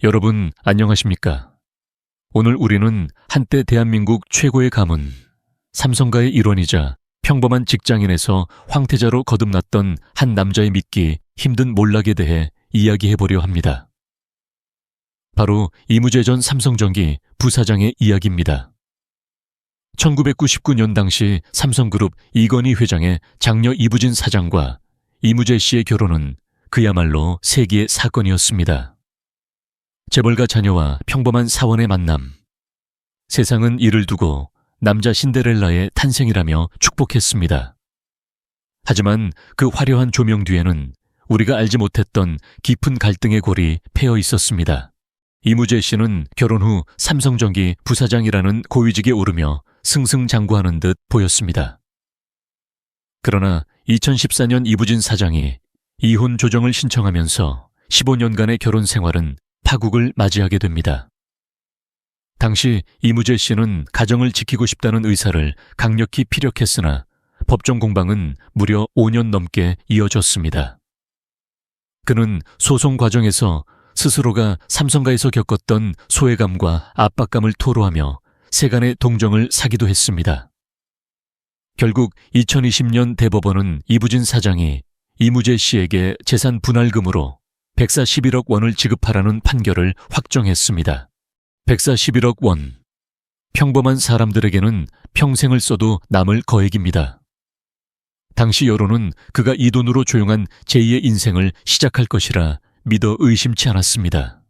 여러분 안녕하십니까? 오늘 우리는 한때 대한민국 최고의 가문, 삼성가의 일원이자 평범한 직장인에서 황태자로 거듭났던 한 남자의 믿기 힘든 몰락에 대해 이야기해보려 합니다. 바로 이무재 전 삼성전기 부사장의 이야기입니다. 1999년 당시 삼성그룹 이건희 회장의 장녀 이부진 사장과 이무재 씨의 결혼은 그야말로 세기의 사건이었습니다. 재벌가 자녀와 평범한 사원의 만남. 세상은 이를 두고 남자 신데렐라의 탄생이라며 축복했습니다. 하지만 그 화려한 조명 뒤에는 우리가 알지 못했던 깊은 갈등의 골이 패여 있었습니다. 이무재 씨는 결혼 후 삼성전기 부사장이라는 고위직에 오르며 승승장구하는 듯 보였습니다. 그러나 2014년 이부진 사장이 이혼 조정을 신청하면서 15년간의 결혼 생활은 파국을 맞이하게 됩니다. 당시 이무재 씨는 가정을 지키고 싶다는 의사를 강력히 피력했으나 법정 공방은 무려 5년 넘게 이어졌습니다. 그는 소송 과정에서 스스로가 삼성가에서 겪었던 소외감과 압박감을 토로하며 세간의 동정을 사기도 했습니다. 결국 2020년 대법원은 이부진 사장이 이무재 씨에게 재산 분할금으로 141억 원을 지급하라는 판결을 확정했습니다. 141억 원. 평범한 사람들에게는 평생을 써도 남을 거액입니다. 당시 여론은 그가 이 돈으로 조용한 제2의 인생을 시작할 것이라 믿어 의심치 않았습니다.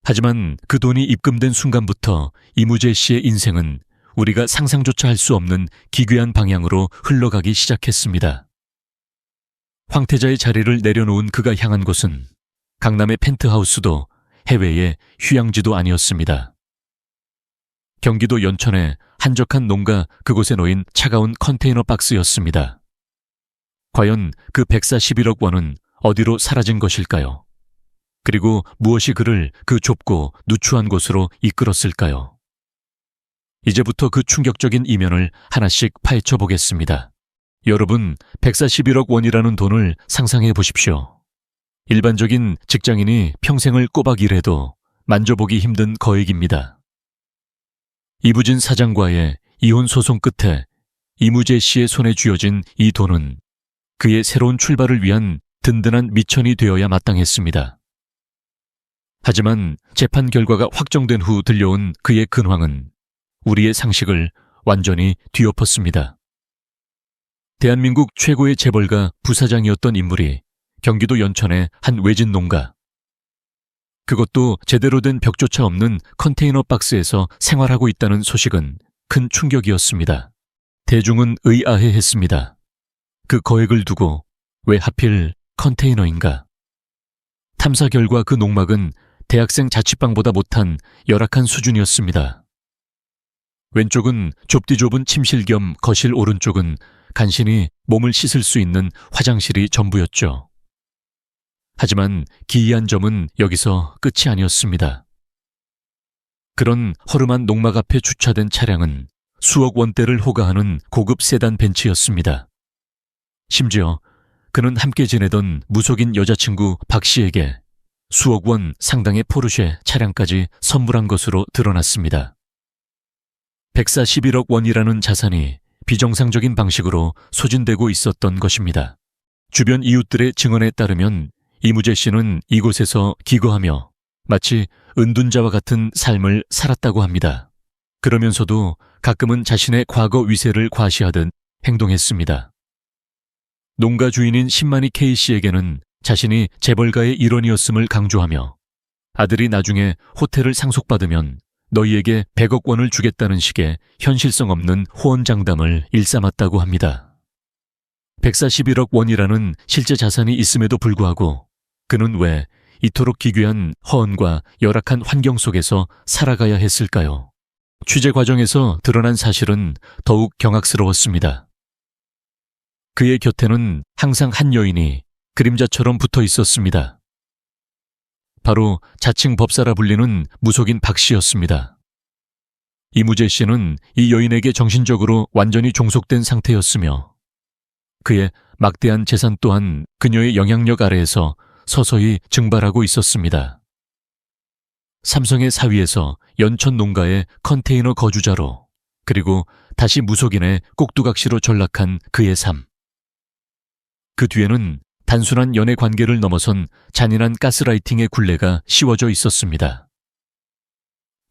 하지만 그 돈이 입금된 순간부터 이무재 씨의 인생은 우리가 상상조차 할 수 없는 기괴한 방향으로 흘러가기 시작했습니다. 황태자의 자리를 내려놓은 그가 향한 곳은 강남의 펜트하우스도 해외의 휴양지도 아니었습니다. 경기도 연천의 한적한 농가 그곳에 놓인 차가운 컨테이너 박스였습니다. 과연 그 141억 원은 어디로 사라진 것일까요? 그리고 무엇이 그를 그 좁고 누추한 곳으로 이끌었을까요? 이제부터 그 충격적인 이면을 하나씩 파헤쳐 보겠습니다. 여러분, 141억 원이라는 돈을 상상해 보십시오. 일반적인 직장인이 평생을 꼬박 일해도 만져보기 힘든 거액입니다. 이부진 사장과의 이혼 소송 끝에 이무재 씨의 손에 쥐어진 이 돈은 그의 새로운 출발을 위한 든든한 미천이 되어야 마땅했습니다. 하지만 재판 결과가 확정된 후 들려온 그의 근황은 우리의 상식을 완전히 뒤엎었습니다. 대한민국 최고의 재벌가 부사장이었던 인물이 경기도 연천의 한 외진 농가, 그것도 제대로 된 벽조차 없는 컨테이너 박스에서 생활하고 있다는 소식은 큰 충격이었습니다. 대중은 의아해했습니다. 그 거액을 두고 왜 하필 컨테이너인가? 탐사 결과 그 농막은 대학생 자취방보다 못한 열악한 수준이었습니다. 왼쪽은 좁디 좁은 침실 겸 거실, 오른쪽은 간신히 몸을 씻을 수 있는 화장실이 전부였죠. 하지만 기이한 점은 여기서 끝이 아니었습니다. 그런 허름한 농막 앞에 주차된 차량은 수억 원대를 호가하는 고급 세단 벤츠였습니다. 심지어 그는 함께 지내던 무속인 여자친구 박 씨에게 수억 원 상당의 포르쉐 차량까지 선물한 것으로 드러났습니다. 141억 원이라는 자산이 비정상적인 방식으로 소진되고 있었던 것입니다. 주변 이웃들의 증언에 따르면 이무재 씨는 이곳에서 기거하며 마치 은둔자와 같은 삶을 살았다고 합니다. 그러면서도 가끔은 자신의 과거 위세를 과시하듯 행동했습니다. 농가 주인인 신만이 K 씨에게는 자신이 재벌가의 일원이었음을 강조하며 아들이 나중에 호텔을 상속받으면 너희에게 100억 원을 주겠다는 식의 현실성 없는 호언장담을 일삼았다고 합니다. 141억 원이라는 실제 자산이 있음에도 불구하고 그는 왜 이토록 기괴한 허언과 열악한 환경 속에서 살아가야 했을까요? 취재 과정에서 드러난 사실은 더욱 경악스러웠습니다. 그의 곁에는 항상 한 여인이 그림자처럼 붙어 있었습니다. 바로 자칭 법사라 불리는 무속인 박 씨였습니다. 이무재 씨는 이 여인에게 정신적으로 완전히 종속된 상태였으며 그의 막대한 재산 또한 그녀의 영향력 아래에서 서서히 증발하고 있었습니다. 삼성의 사위에서 연천 농가의 컨테이너 거주자로, 그리고 다시 무속인의 꼭두각시로 전락한 그의 삶. 그 뒤에는 단순한 연애 관계를 넘어선 잔인한 가스라이팅의 굴레가 씌워져 있었습니다.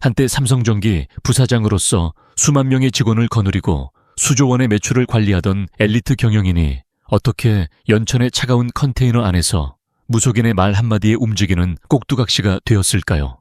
한때 삼성전기 부사장으로서 수만 명의 직원을 거느리고 수조 원의 매출을 관리하던 엘리트 경영인이 어떻게 연천의 차가운 컨테이너 안에서 무속인의 말 한마디에 움직이는 꼭두각시가 되었을까요?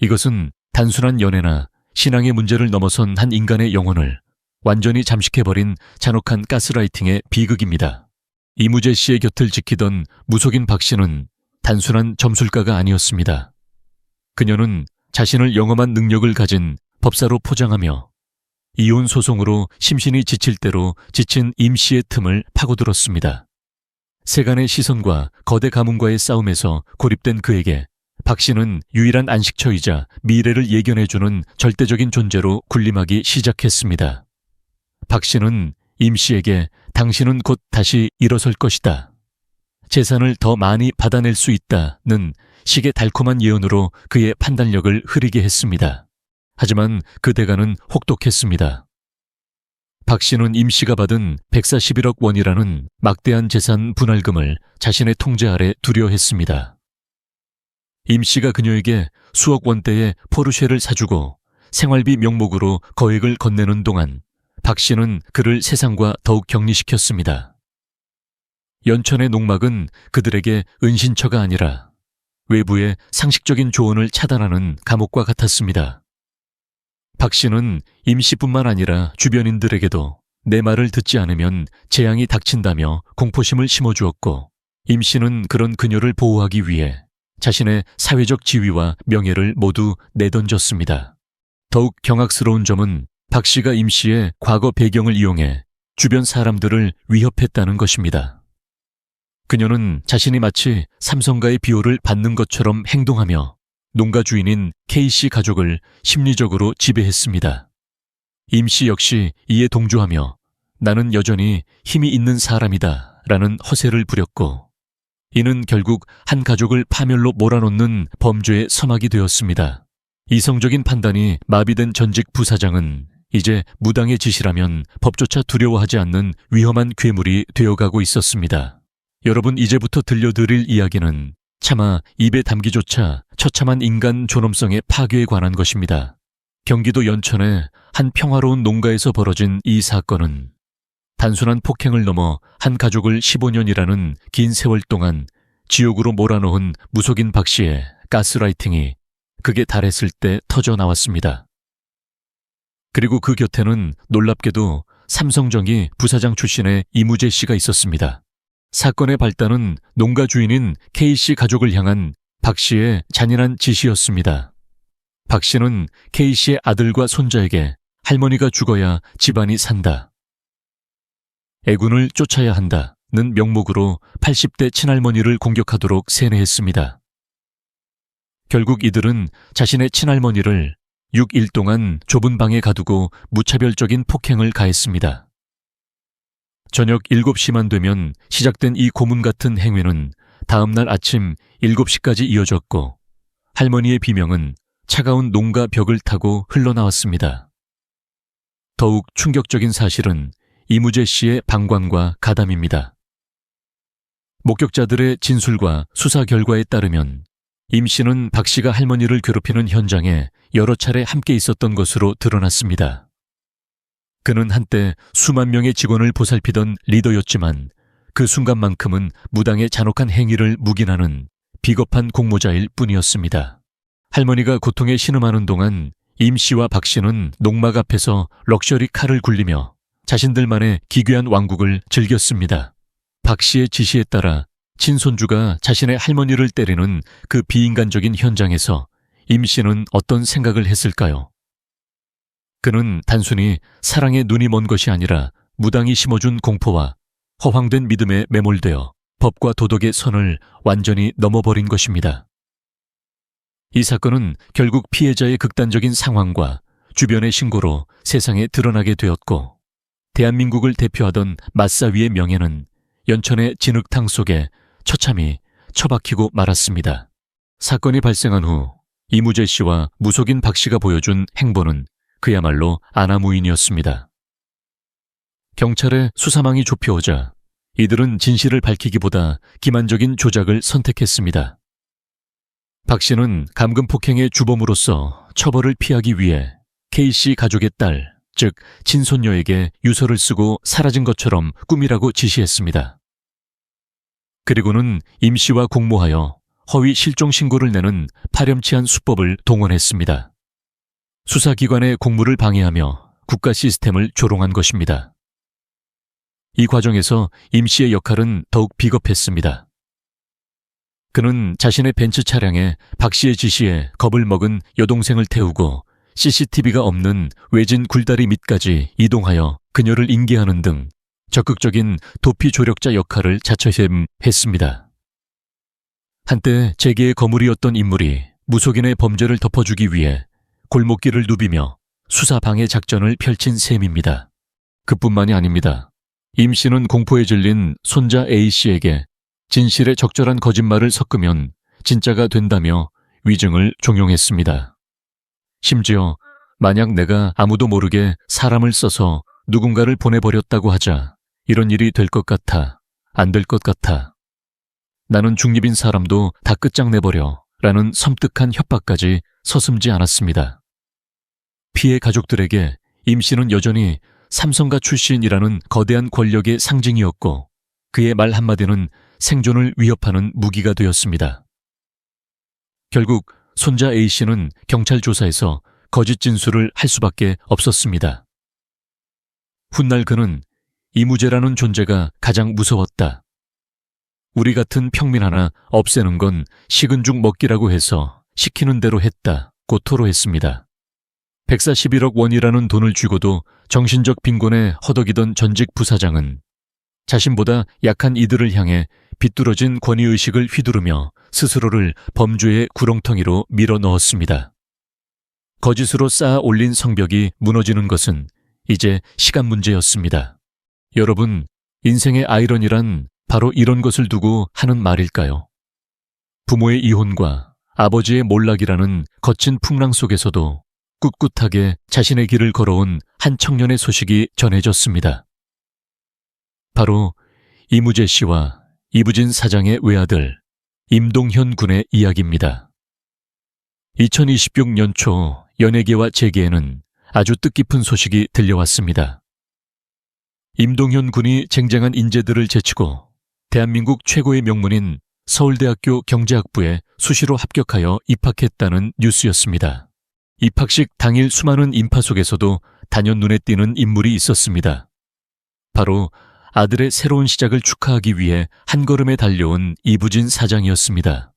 이것은 단순한 연애나 신앙의 문제를 넘어선 한 인간의 영혼을 완전히 잠식해버린 잔혹한 가스라이팅의 비극입니다. 이무재 씨의 곁을 지키던 무속인 박 씨는 단순한 점술가가 아니었습니다. 그녀는 자신을 영험한 능력을 가진 법사로 포장하며 이혼 소송으로 심신이 지칠 대로 지친 임 씨의 틈을 파고들었습니다. 세간의 시선과 거대 가문과의 싸움에서 고립된 그에게 박 씨는 유일한 안식처이자 미래를 예견해주는 절대적인 존재로 군림하기 시작했습니다. 박 씨는 임 씨에게 당신은 곧 다시 일어설 것이다, 재산을 더 많이 받아낼 수 있다는 식의 달콤한 예언으로 그의 판단력을 흐리게 했습니다. 하지만 그 대가는 혹독했습니다. 박 씨는 임 씨가 받은 141억 원이라는 막대한 재산 분할금을 자신의 통제 아래 두려 했습니다. 임 씨가 그녀에게 수억 원대의 포르쉐를 사주고 생활비 명목으로 거액을 건네는 동안 박 씨는 그를 세상과 더욱 격리시켰습니다. 연천의 농막은 그들에게 은신처가 아니라 외부의 상식적인 조언을 차단하는 감옥과 같았습니다. 박 씨는 임 씨뿐만 아니라 주변인들에게도 내 말을 듣지 않으면 재앙이 닥친다며 공포심을 심어주었고, 임 씨는 그런 그녀를 보호하기 위해 자신의 사회적 지위와 명예를 모두 내던졌습니다. 더욱 경악스러운 점은 박 씨가 임 씨의 과거 배경을 이용해 주변 사람들을 위협했다는 것입니다. 그녀는 자신이 마치 삼성가의 비호를 받는 것처럼 행동하며 농가 주인인 K씨 가족을 심리적으로 지배했습니다. 임 씨 역시 이에 동조하며 나는 여전히 힘이 있는 사람이다 라는 허세를 부렸고, 이는 결국 한 가족을 파멸로 몰아넣는 범죄의 서막이 되었습니다. 이성적인 판단이 마비된 전직 부사장은 이제 무당의 짓이라면 법조차 두려워하지 않는 위험한 괴물이 되어가고 있었습니다. 여러분, 이제부터 들려드릴 이야기는 차마 입에 담기조차 처참한 인간 존엄성의 파괴에 관한 것입니다. 경기도 연천의 한 평화로운 농가에서 벌어진 이 사건은 단순한 폭행을 넘어 한 가족을 15년이라는 긴 세월 동안 지옥으로 몰아넣은 무속인 박 씨의 가스라이팅이 극에 달했을 때 터져 나왔습니다. 그리고 그 곁에는 놀랍게도 삼성전기 부사장 출신의 이무재 씨가 있었습니다. 사건의 발단은 농가 주인인 K씨 가족을 향한 박 씨의 잔인한 지시였습니다. 박 씨는 K씨의 아들과 손자에게 할머니가 죽어야 집안이 산다, 애군을 쫓아야 한다는 명목으로 80대 친할머니를 공격하도록 세뇌했습니다. 결국 이들은 자신의 친할머니를 6일 동안 좁은 방에 가두고 무차별적인 폭행을 가했습니다. 저녁 7시만 되면 시작된 이 고문 같은 행위는 다음날 아침 7시까지 이어졌고, 할머니의 비명은 차가운 농가 벽을 타고 흘러나왔습니다. 더욱 충격적인 사실은 이무재 씨의 방광과 가담입니다. 목격자들의 진술과 수사 결과에 따르면 임 씨는 박 씨가 할머니를 괴롭히는 현장에 여러 차례 함께 있었던 것으로 드러났습니다. 그는 한때 수만 명의 직원을 보살피던 리더였지만 그 순간만큼은 무당의 잔혹한 행위를 묵인하는 비겁한 공모자일 뿐이었습니다. 할머니가 고통에 신음하는 동안 임 씨와 박 씨는 농막 앞에서 럭셔리 카를 굴리며 자신들만의 기괴한 왕국을 즐겼습니다. 박 씨의 지시에 따라 친손주가 자신의 할머니를 때리는 그 비인간적인 현장에서 임 씨는 어떤 생각을 했을까요? 그는 단순히 사랑에 눈이 먼 것이 아니라 무당이 심어준 공포와 허황된 믿음에 매몰되어 법과 도덕의 선을 완전히 넘어버린 것입니다. 이 사건은 결국 피해자의 극단적인 상황과 주변의 신고로 세상에 드러나게 되었고, 대한민국을 대표하던 맞사위의 명예는 연천의 진흙탕 속에 처참히 처박히고 말았습니다. 사건이 발생한 후 이무재 씨와 무속인 박 씨가 보여준 행보는 그야말로 아나무인이었습니다. 경찰의 수사망이 좁혀오자 이들은 진실을 밝히기보다 기만적인 조작을 선택했습니다. 박 씨는 감금 폭행의 주범으로서 처벌을 피하기 위해 K씨 가족의 딸, 즉 친손녀에게 유서를 쓰고 사라진 것처럼 꾸미라고 지시했습니다. 그리고는 임 씨와 공모하여 허위 실종 신고를 내는 파렴치한 수법을 동원했습니다. 수사기관의 공무를 방해하며 국가 시스템을 조롱한 것입니다. 이 과정에서 임 씨의 역할은 더욱 비겁했습니다. 그는 자신의 벤츠 차량에 박 씨의 지시에 겁을 먹은 여동생을 태우고 CCTV가 없는 외진 굴다리 밑까지 이동하여 그녀를 인계하는 등 적극적인 도피 조력자 역할을 자처했습니다. 한때 재계의 거물이었던 인물이 무속인의 범죄를 덮어주기 위해 골목길을 누비며 수사 방해 작전을 펼친 셈입니다. 그뿐만이 아닙니다. 임 씨는 공포에 질린 손자 A씨에게 진실에 적절한 거짓말을 섞으면 진짜가 된다며 위증을 종용했습니다. 심지어 만약 내가 아무도 모르게 사람을 써서 누군가를 보내버렸다고 하자 이런 일이 될 것 같아, 안 될 것 같아. 나는 중립인 사람도 다 끝장내버려 라는 섬뜩한 협박까지 서슴지 않았습니다. 피해 가족들에게 임 씨는 여전히 삼성가 출신이라는 거대한 권력의 상징이었고 그의 말 한마디는 생존을 위협하는 무기가 되었습니다. 결국 손자 A씨는 경찰 조사에서 거짓 진술을 할 수밖에 없었습니다. 훗날 그는 이무재라는 존재가 가장 무서웠다. 우리 같은 평민 하나 없애는 건 식은 죽 먹기라고 해서 시키는 대로 했다고 토로했습니다. 141억 원이라는 돈을 쥐고도 정신적 빈곤에 허덕이던 전직 부사장은 자신보다 약한 이들을 향해 비뚤어진 권위의식을 휘두르며 스스로를 범죄의 구렁텅이로 밀어 넣었습니다. 거짓으로 쌓아 올린 성벽이 무너지는 것은 이제 시간 문제였습니다. 여러분, 인생의 아이러니란 바로 이런 것을 두고 하는 말일까요? 부모의 이혼과 아버지의 몰락이라는 거친 풍랑 속에서도 꿋꿋하게 자신의 길을 걸어온 한 청년의 소식이 전해졌습니다. 바로 이무재 씨와 이부진 사장의 외아들 임동현 군의 이야기입니다. 2026년 초 연예계와 재계에는 아주 뜻깊은 소식이 들려왔습니다. 임동현 군이 쟁쟁한 인재들을 제치고 대한민국 최고의 명문인 서울대학교 경제학부에 수시로 합격하여 입학했다는 뉴스였습니다. 입학식 당일 수많은 인파 속에서도 단연 눈에 띄는 인물이 있었습니다. 바로 아들의 새로운 시작을 축하하기 위해 한 걸음에 달려온 이부진 사장이었습니다.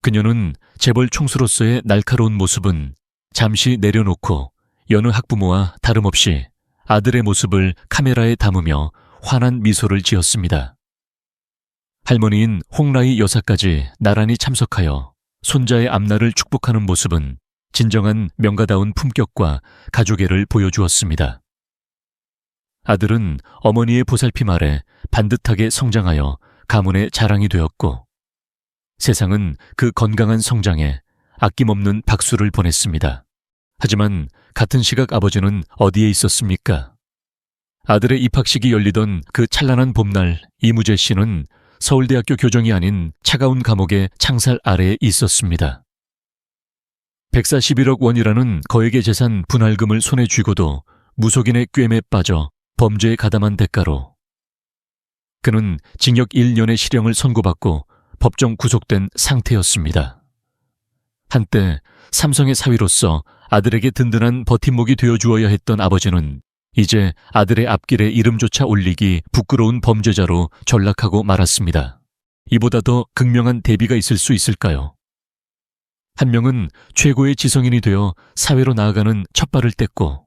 그녀는 재벌 총수로서의 날카로운 모습은 잠시 내려놓고 여느 학부모와 다름없이 아들의 모습을 카메라에 담으며 환한 미소를 지었습니다. 할머니인 홍라이 여사까지 나란히 참석하여 손자의 앞날을 축복하는 모습은 진정한 명가다운 품격과 가족애를 보여주었습니다. 아들은 어머니의 보살핌 아래 반듯하게 성장하여 가문의 자랑이 되었고 세상은 그 건강한 성장에 아낌없는 박수를 보냈습니다. 하지만 같은 시각 아버지는 어디에 있었습니까? 아들의 입학식이 열리던 그 찬란한 봄날 이무재 씨는 서울대학교 교정이 아닌 차가운 감옥의 창살 아래에 있었습니다. 141억 원이라는 거액의 재산 분할금을 손에 쥐고도 무속인의 꿰매에 빠져 범죄에 가담한 대가로 그는 징역 1년의 실형을 선고받고 법정 구속된 상태였습니다. 한때 삼성의 사위로서 아들에게 든든한 버팀목이 되어주어야 했던 아버지는 이제 아들의 앞길에 이름조차 올리기 부끄러운 범죄자로 전락하고 말았습니다. 이보다 더 극명한 대비가 있을 수 있을까요? 한 명은 최고의 지성인이 되어 사회로 나아가는 첫발을 뗐고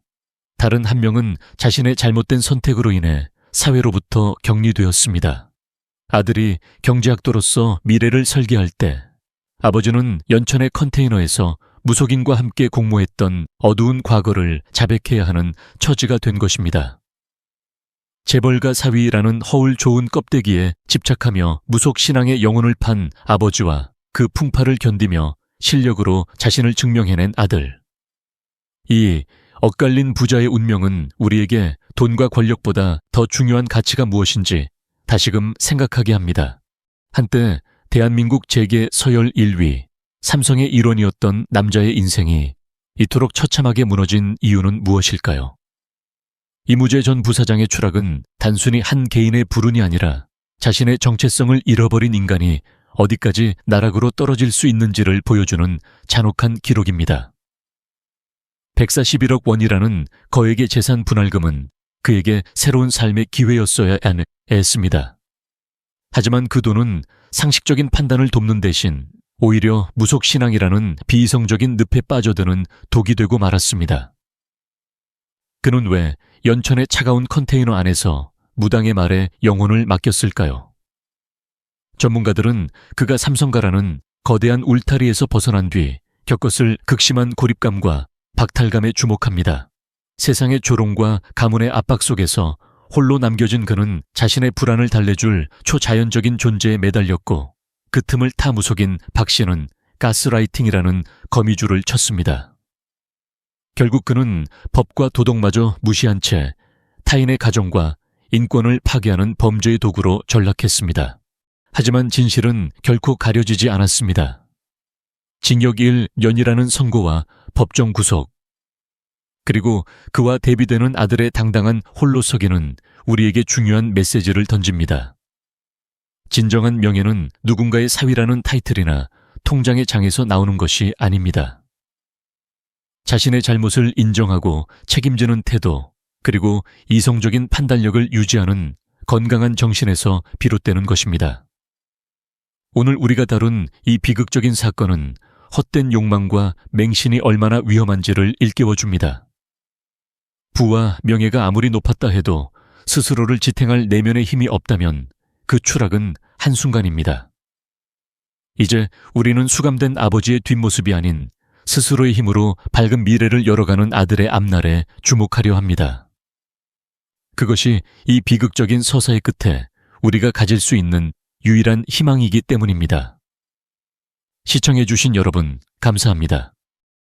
다른 한 명은 자신의 잘못된 선택으로 인해 사회로부터 격리되었습니다. 아들이 경제학도로서 미래를 설계할 때 아버지는 연천의 컨테이너에서 무속인과 함께 공모했던 어두운 과거를 자백해야 하는 처지가 된 것입니다. 재벌가 사위라는 허울 좋은 껍데기에 집착하며 무속 신앙의 영혼을 판 아버지와 그 풍파를 견디며 실력으로 자신을 증명해낸 아들. 이 엇갈린 부자의 운명은 우리에게 돈과 권력보다 더 중요한 가치가 무엇인지 다시금 생각하게 합니다. 한때 대한민국 재계 서열 1위, 삼성의 일원이었던 남자의 인생이 이토록 처참하게 무너진 이유는 무엇일까요? 이무재 전 부사장의 추락은 단순히 한 개인의 불운이 아니라 자신의 정체성을 잃어버린 인간이 어디까지 나락으로 떨어질 수 있는지를 보여주는 잔혹한 기록입니다. 141억 원이라는 거액의 재산 분할금은 그에게 새로운 삶의 기회였어야 했습니다. 하지만 그 돈은 상식적인 판단을 돕는 대신 오히려 무속신앙이라는 비이성적인 늪에 빠져드는 독이 되고 말았습니다. 그는 왜 연천의 차가운 컨테이너 안에서 무당의 말에 영혼을 맡겼을까요? 전문가들은 그가 삼성가라는 거대한 울타리에서 벗어난 뒤 겪었을 극심한 고립감과 박탈감에 주목합니다. 세상의 조롱과 가문의 압박 속에서 홀로 남겨진 그는 자신의 불안을 달래줄 초자연적인 존재에 매달렸고 그 틈을 타 무속인 박 씨는 가스라이팅이라는 거미줄을 쳤습니다. 결국 그는 법과 도덕마저 무시한 채 타인의 가정과 인권을 파괴하는 범죄의 도구로 전락했습니다. 하지만 진실은 결코 가려지지 않았습니다. 징역 1년이라는 선고와 법정 구속, 그리고 그와 대비되는 아들의 당당한 홀로서기는 우리에게 중요한 메시지를 던집니다. 진정한 명예는 누군가의 사위라는 타이틀이나 통장의 장에서 나오는 것이 아닙니다. 자신의 잘못을 인정하고 책임지는 태도, 그리고 이성적인 판단력을 유지하는 건강한 정신에서 비롯되는 것입니다. 오늘 우리가 다룬 이 비극적인 사건은 헛된 욕망과 맹신이 얼마나 위험한지를 일깨워줍니다. 부와 명예가 아무리 높았다 해도 스스로를 지탱할 내면의 힘이 없다면 그 추락은 한순간입니다. 이제 우리는 수감된 아버지의 뒷모습이 아닌 스스로의 힘으로 밝은 미래를 열어가는 아들의 앞날에 주목하려 합니다. 그것이 이 비극적인 서사의 끝에 우리가 가질 수 있는 유일한 희망이기 때문입니다. 시청해주신 여러분, 감사합니다.